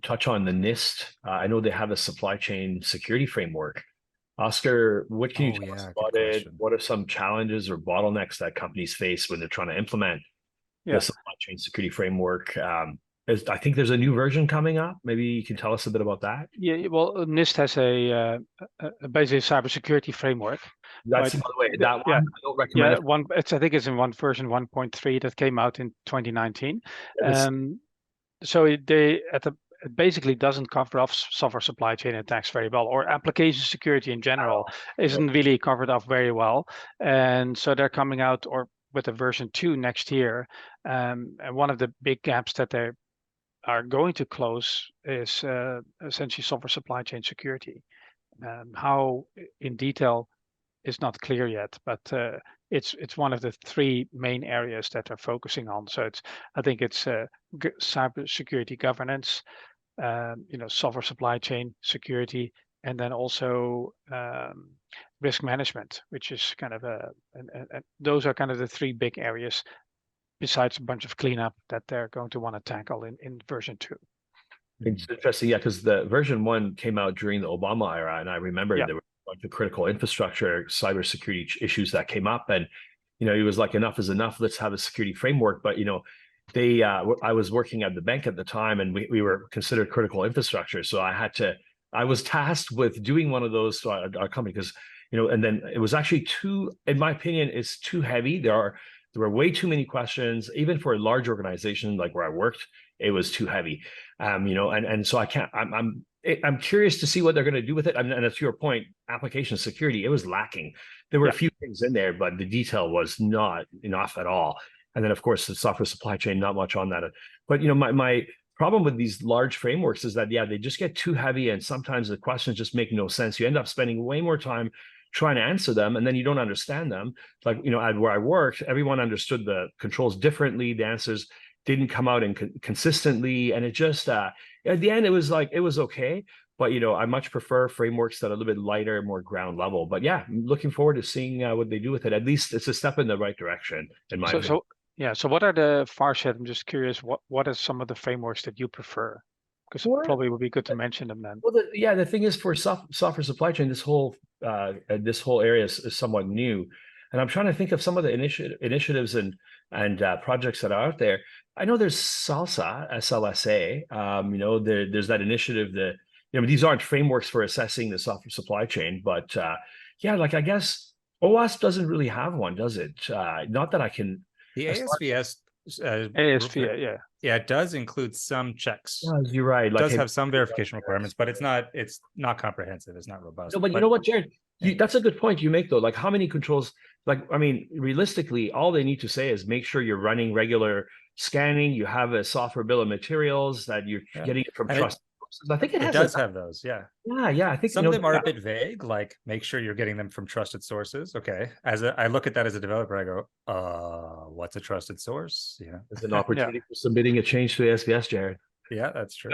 touch on the NIST. I know they have a supply chain security framework. Oscar, what can you tell us about it? What are some challenges or bottlenecks that companies face when they're trying to implement the supply chain security framework? I think there's a new version coming up. Maybe you can tell us a bit about that. Yeah, well, NIST has a basically a cybersecurity framework. That's, by the way, that one. I don't recommend it. I think it's in version 1.3 that came out in 2019. So it basically doesn't cover off software supply chain attacks very well, or application security in general isn't really covered off very well. And so they're coming out with a version 2 next year. And one of the big gaps that they are going to close is essentially software supply chain security. How in detail is not clear yet, but it's one of the 3 main areas that they're focusing on. So I think it's cybersecurity governance, software supply chain security, and then also risk management, which is kind of those are kind of the 3 big areas, besides a bunch of cleanup that they're going to want to tackle in version 2. It's interesting, because the version 1 came out during the Obama era, and I remember there were a bunch of critical infrastructure, cybersecurity issues that came up, and he was like, enough is enough. Let's have a security framework. But I was working at the bank at the time, and we were considered critical infrastructure, so I was tasked with doing one of those to our company, because and then it was actually in my opinion, it's too heavy. There were way too many questions, even for a large organization like where I worked. It was too heavy, and so I can't. I'm curious to see what they're going to do with it. And to your point, application security, it was lacking. There were a few things in there, but the detail was not enough at all. And then, of course, the software supply chain, not much on that. But my problem with these large frameworks is that they just get too heavy, and sometimes the questions just make no sense. You end up spending way more time trying to answer them, and then you don't understand them. Like, where I worked, everyone understood the controls differently. The answers didn't come out consistently, and it just at the end, it was okay. But I much prefer frameworks that are a little bit lighter, more ground level. But I'm looking forward to seeing what they do with it. At least it's a step in the right direction, in my opinion. So what are the Farshad? I'm just curious. What are some of the frameworks that you prefer? Because it probably would be good to mention them then. Well, the thing is, for software supply chain, this whole area is somewhat new, and I'm trying to think of some of the initiatives and projects that are out there. I know there's SLSA. There's that initiative that these aren't frameworks for assessing the software supply chain, but I guess OWASP doesn't really have one, does it? Not that I can. The ASVS. It does include some checks. You're right. It does have some verification requirements, but it's not comprehensive. It's not robust. No, but you know what, Jared? That's a good point you make, though. Like, how many controls? Realistically, all they need to say is make sure you're running regular scanning. You have a software bill of materials, that you're getting it from trusted sources. I think it does have those. Yeah. I think some of them are a bit vague. Like, make sure you're getting them from trusted sources. Okay. I look at that as a developer. I go, what's a trusted source? There's an opportunity for submitting a change to ASVS, Jared. Yeah, that's true.